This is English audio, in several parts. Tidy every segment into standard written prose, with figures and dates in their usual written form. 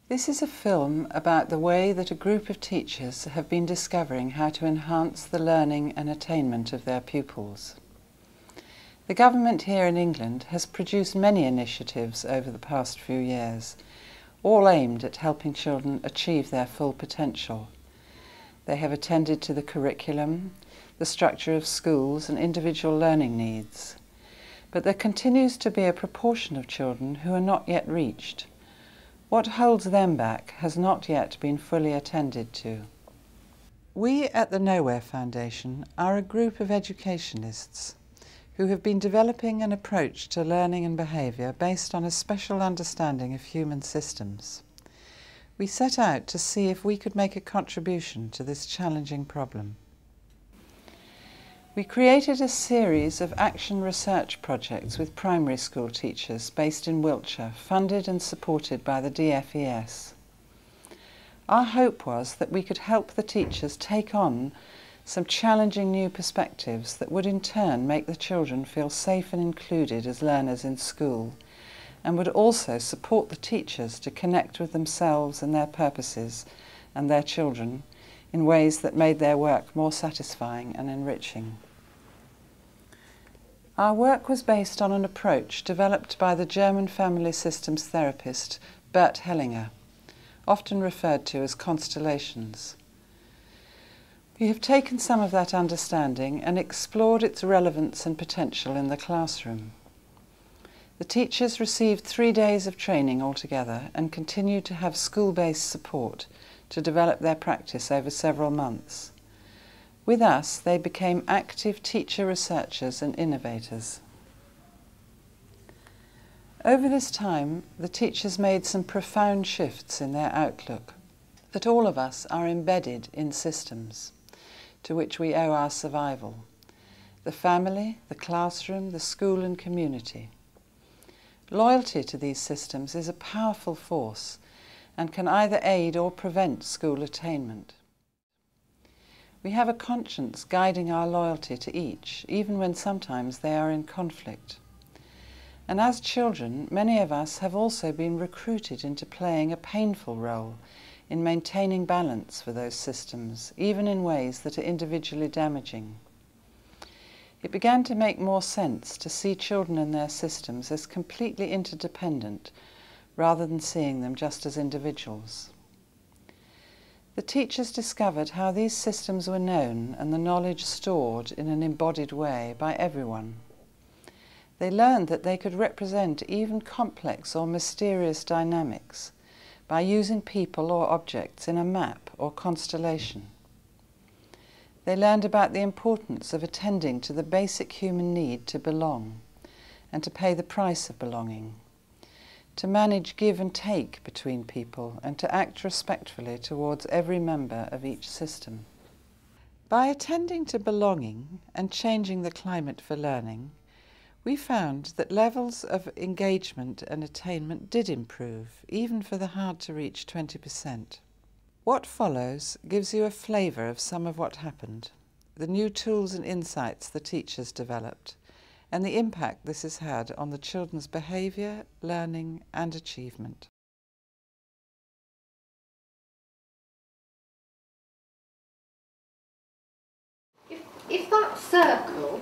This is a film about the way that a group of teachers have been discovering how to enhance the learning and attainment of their pupils. The government here in England has produced many initiatives over the past few years, all aimed at helping children achieve their full potential. They have attended to the curriculum, the structure of schools and individual learning needs. But there continues to be a proportion of children who are not yet reached. What holds them back has not yet been fully attended to. We at the Nowhere Foundation are a group of educationists who have been developing an approach to learning and behaviour based on a special understanding of human systems. We set out to see if we could make a contribution to this challenging problem. We created a series of action research projects with primary school teachers based in Wiltshire, funded and supported by the DFES. Our hope was that we could help the teachers take on some challenging new perspectives that would in turn make the children feel safe and included as learners in school, and would also support the teachers to connect with themselves and their purposes and their children in ways that made their work more satisfying and enriching. Our work was based on an approach developed by the German family systems therapist Bert Hellinger, often referred to as constellations. We have taken some of that understanding and explored its relevance and potential in the classroom. The teachers received 3 days of training altogether and continued to have school-based support to develop their practice over several months. With us, they became active teacher researchers and innovators. Over this time, the teachers made some profound shifts in their outlook, that all of us are embedded in systems to which we owe our survival: the family, the classroom, the school and community. Loyalty to these systems is a powerful force and can either aid or prevent school attainment. We have a conscience guiding our loyalty to each, even when sometimes they are in conflict. And as children, many of us have also been recruited into playing a painful role in maintaining balance for those systems, even in ways that are individually damaging. It began to make more sense to see children and their systems as completely interdependent, rather than seeing them just as individuals. The teachers discovered how these systems were known and the knowledge stored in an embodied way by everyone. They learned that they could represent even complex or mysterious dynamics by using people or objects in a map or constellation. They learned about the importance of attending to the basic human need to belong and to pay the price of belonging, to manage give and take between people and to act respectfully towards every member of each system. By attending to belonging and changing the climate for learning, we found that levels of engagement and attainment did improve, even for the hard-to-reach 20%. What follows gives you a flavour of some of what happened, the new tools and insights the teachers developed, and the impact this has had on the children's behaviour, learning and achievement. If that circle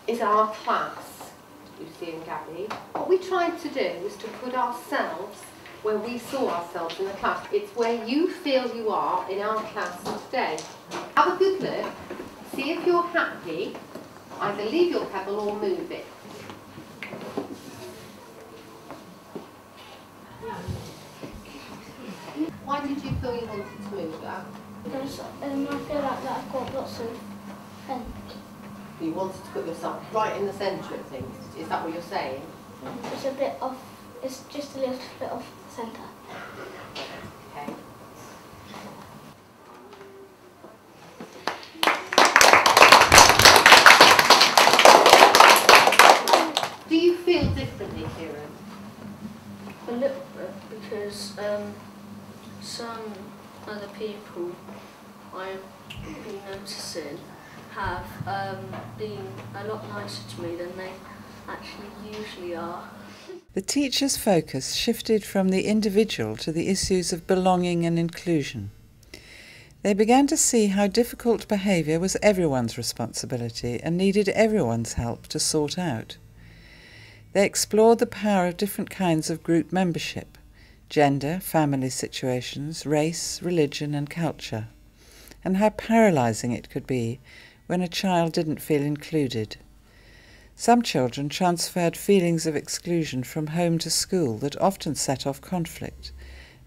is our class, Lucy and Gabby, what we tried to do was to put ourselves where we saw ourselves in the class. It's where you feel you are in our class today. Have a good look, see if you're happy, either leave your pebble or move it. Why did you feel you wanted to move that? Because I feel like that I've got lots of fence. You wanted to put yourself right in the centre of things. Is that what you're saying? It's a bit off, it's just a little bit off the centre. Okay. Do you feel differently, Kieran? A little bit, because some other people I've been noticing have been a lot nicer to me than they actually usually are. The teacher's focus shifted from the individual to the issues of belonging and inclusion. They began to see how difficult behaviour was everyone's responsibility and needed everyone's help to sort out. They explored the power of different kinds of group membership: gender, family situations, race, religion and culture, and how paralysing it could be when a child didn't feel included. Some children transferred feelings of exclusion from home to school that often set off conflict,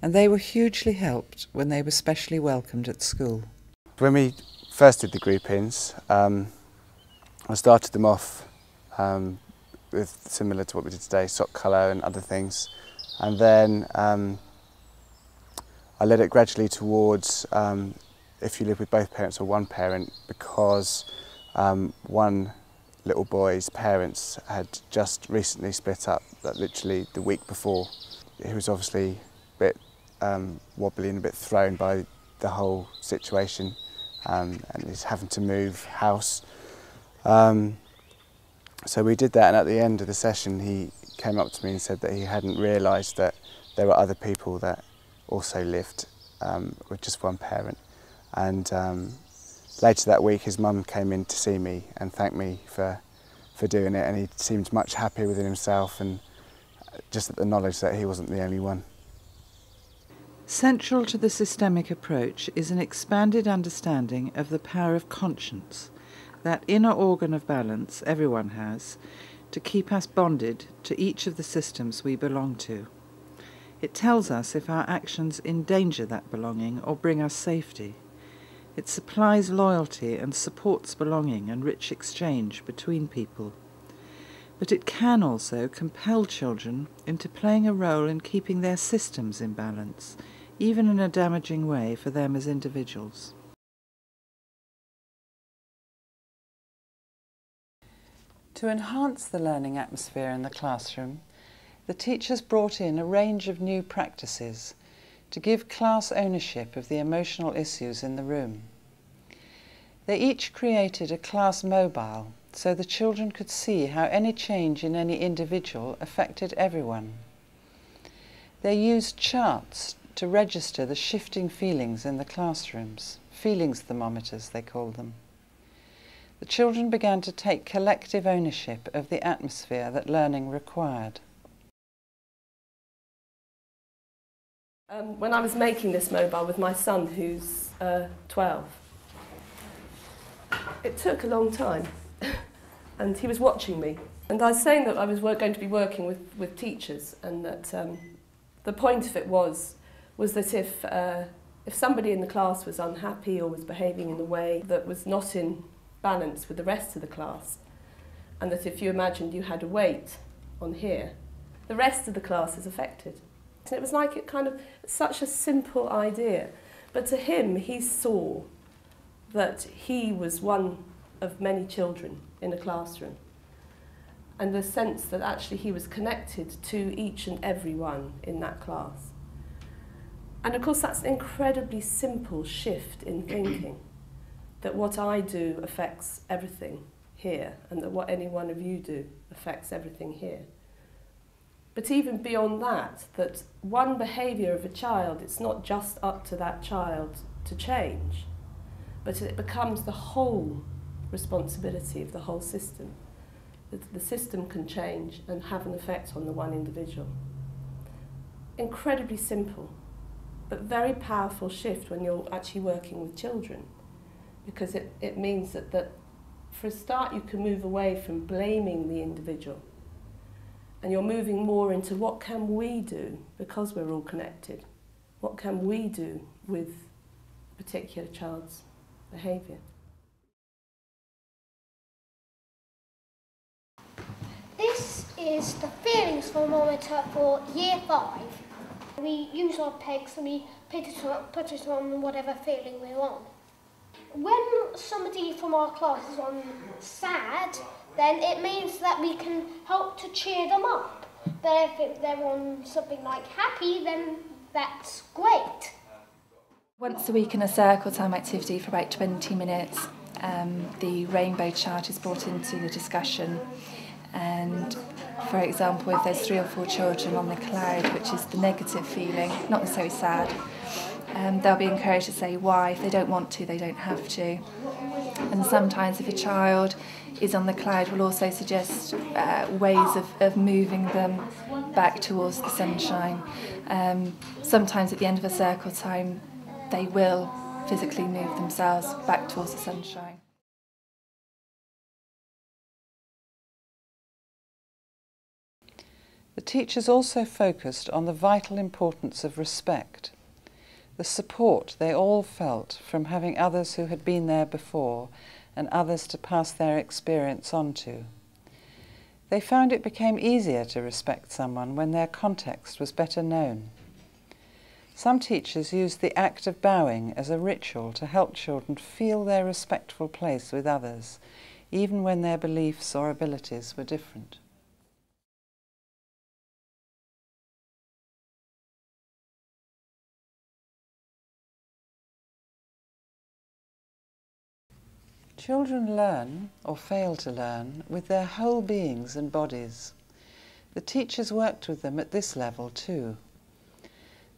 and they were hugely helped when they were specially welcomed at school. When we first did the groupings, I started them off with similar to what we did today, sock colour and other things, and then I led it gradually towards if you live with both parents or one parent, because one little boy's parents had just recently split up, literally the week before. He was obviously a bit wobbly and a bit thrown by the whole situation, and he's having to move house. So we did that, and at the end of the session he came up to me and said that he hadn't realised that there were other people that also lived with just one parent. And later that week his mum came in to see me and thanked me for doing it, and he seemed much happier within himself, and just at the knowledge that he wasn't the only one. Central to the systemic approach is an expanded understanding of the power of conscience, that inner organ of balance everyone has, to keep us bonded to each of the systems we belong to. It tells us if our actions endanger that belonging or bring us safety. It supplies loyalty and supports belonging and rich exchange between people. But it can also compel children into playing a role in keeping their systems in balance, even in a damaging way for them as individuals. To enhance the learning atmosphere in the classroom, the teachers brought in a range of new practices to give class ownership of the emotional issues in the room. They each created a class mobile so the children could see how any change in any individual affected everyone. They used charts to register the shifting feelings in the classrooms, feelings thermometers they called them. The children began to take collective ownership of the atmosphere that learning required. When I was making this mobile with my son, who's 12, it took a long time, and he was watching me. And I was saying that I was going to be working with teachers, and that the point of it was that if somebody in the class was unhappy or was behaving in a way that was not in balance with the rest of the class, and that if you imagined you had a weight on here, the rest of the class is affected. And it was like such a simple idea, but to him he saw that he was one of many children in a classroom, and the sense that actually he was connected to each and every one in that class. And of course that's an incredibly simple shift in thinking, that what I do affects everything here, and that what any one of you do affects everything here. But even beyond that, that one behaviour of a child, it's not just up to that child to change, but it becomes the whole responsibility of the whole system. That the system can change and have an effect on the one individual. Incredibly simple, but very powerful shift when you're actually working with children, because it means that for a start you can move away from blaming the individual, and you're moving more into what can we do, because we're all connected, what can we do with a particular child's behaviour. This is the feelings thermometer for Year 5. We use our pegs and we put it on whatever feeling we're on. When somebody from our class is on sad, then it means that we can help to cheer them up. But if they're on something like happy, then that's great. Once a week in a circle time activity for about 20 minutes, the rainbow chart is brought into the discussion, and For example, if there's 3 or 4 children on the cloud, which is the negative feeling, not necessarily sad, they'll be encouraged to say why. If they don't want to, they don't have to. And sometimes if a child is on the cloud, we'll also suggest ways of moving them back towards the sunshine. Sometimes at the end of a circle time, they will physically move themselves back towards the sunshine. The teachers also focused on the vital importance of respect, the support they all felt from having others who had been there before and others to pass their experience on to. They found it became easier to respect someone when their context was better known. Some teachers used the act of bowing as a ritual to help children feel their respectful place with others, even when their beliefs or abilities were different. Children learn, or fail to learn, with their whole beings and bodies. The teachers worked with them at this level too.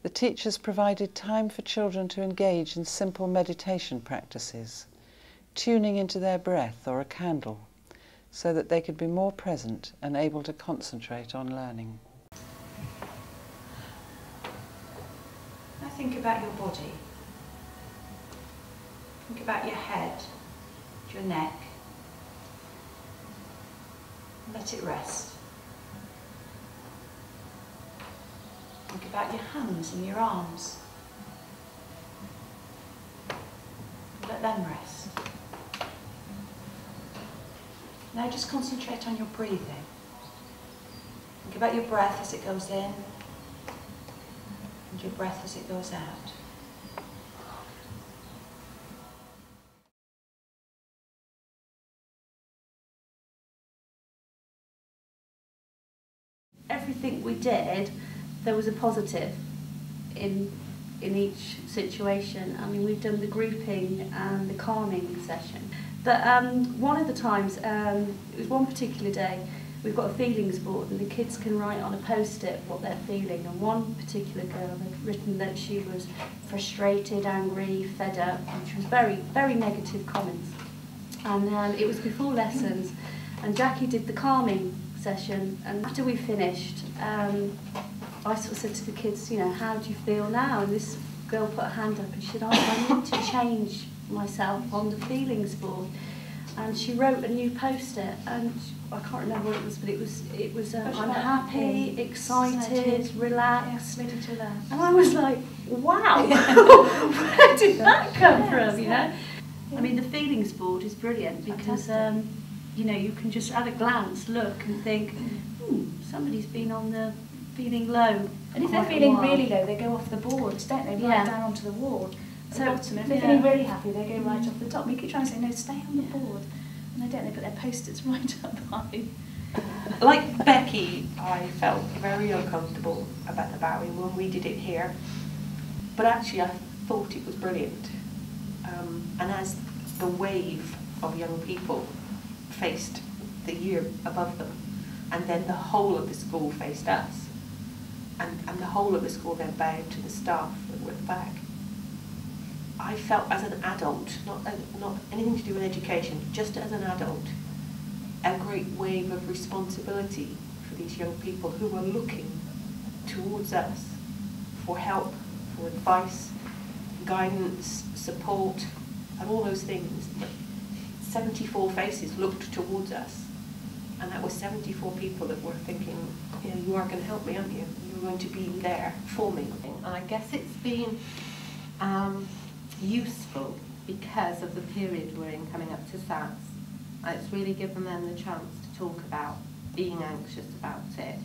The teachers provided time for children to engage in simple meditation practices, tuning into their breath or a candle, so that they could be more present and able to concentrate on learning. Now think about your body. Think about your head, your neck. Let it rest. Think about your hands and your arms. Let them rest. Now just concentrate on your breathing. Think about your breath as it goes in and your breath as it goes out. Everything we did, there was a positive in each situation. I mean, we've done the grouping and the calming session. But one of the times, it was one particular day, we've got a feelings board and the kids can write on a post-it what they're feeling. And one particular girl had written that she was frustrated, angry, fed up, which was very, very negative comments. And it was before lessons, and Jackie did the calming session, and after we finished, I sort of said to the kids, you know, how do you feel now? And this girl put her hand up and she said, oh, I need to change myself on the feelings board. And she wrote a new post-it, and I can't remember what it was, but it was I'm happy, excited, relaxed. Ready to learn. And I was like, wow, where did that come from, you know? I mean, the feelings board is brilliant because you know, you can just at a glance look and think, somebody's been on the feeling low. And if they're feeling really low, they go off the board, don't they? Right down onto the wall. At the bottom. If they're feeling really happy, they go right off the top. We keep trying to say, no, stay on the board. And they don't, they put their post-its right up high. Like Becky, I felt very uncomfortable about the bowing when we did it here. But actually I thought it was brilliant. And as the wave of young people faced the year above them, and then the whole of the school faced us, and the whole of the school then bowed to the staff that were at the back, I felt as an adult, not anything to do with education, just as an adult, a great wave of responsibility for these young people who were looking towards us for help, for advice, guidance, support, and all those things. 74 faces looked towards us, and that was 74 people that were thinking, you know, you are going to help me, aren't you? You're going to be there for me. And I guess it's been useful because of the period we're in coming up to SATs. It's really given them the chance to talk about being anxious about it,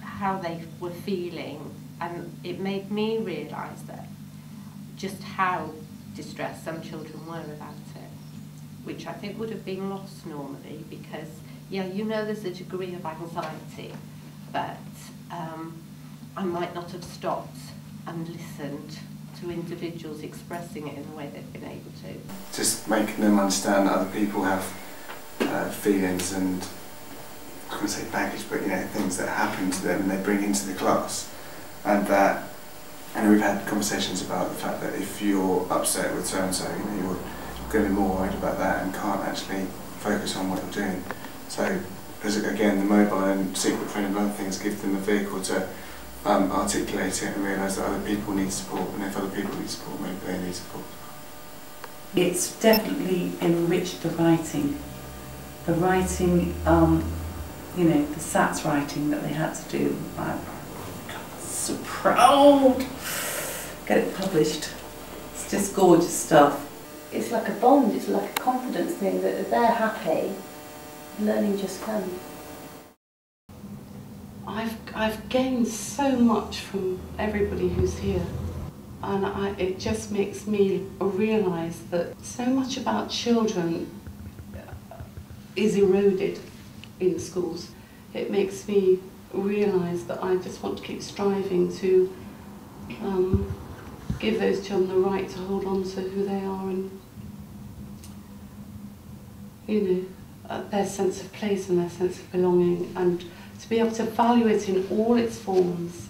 how they were feeling, and it made me realise that just how distressed some children were about it, which I think would have been lost normally because, yeah, you know there's a degree of anxiety, but I might not have stopped and listened to individuals expressing it in the way they've been able to. Just making them understand that other people have feelings and I can't say baggage, but you know, things that happen to them and they bring into the class. And that, and we've had conversations about the fact that if you're upset with so-and-so, you know, you're going to be more worried about that and can't actually focus on what you're doing. So, as again, the mobile and secret training and other things give them a vehicle to articulate it and realise that other people need support, and if other people need support, maybe they need support. It's definitely enriched the writing. The writing, you know, the SATs writing that they had to do, I'm so proud. Get it published. It's just gorgeous stuff. It's like a bond, it's like a confidence thing that if they're happy, learning just comes. I've gained so much from everybody who's here, and it just makes me realise that so much about children is eroded in schools. It makes me realise that I just want to keep striving to give those children the right to hold on to who they are and, you know, their sense of place and their sense of belonging, and to be able to value it in all its forms.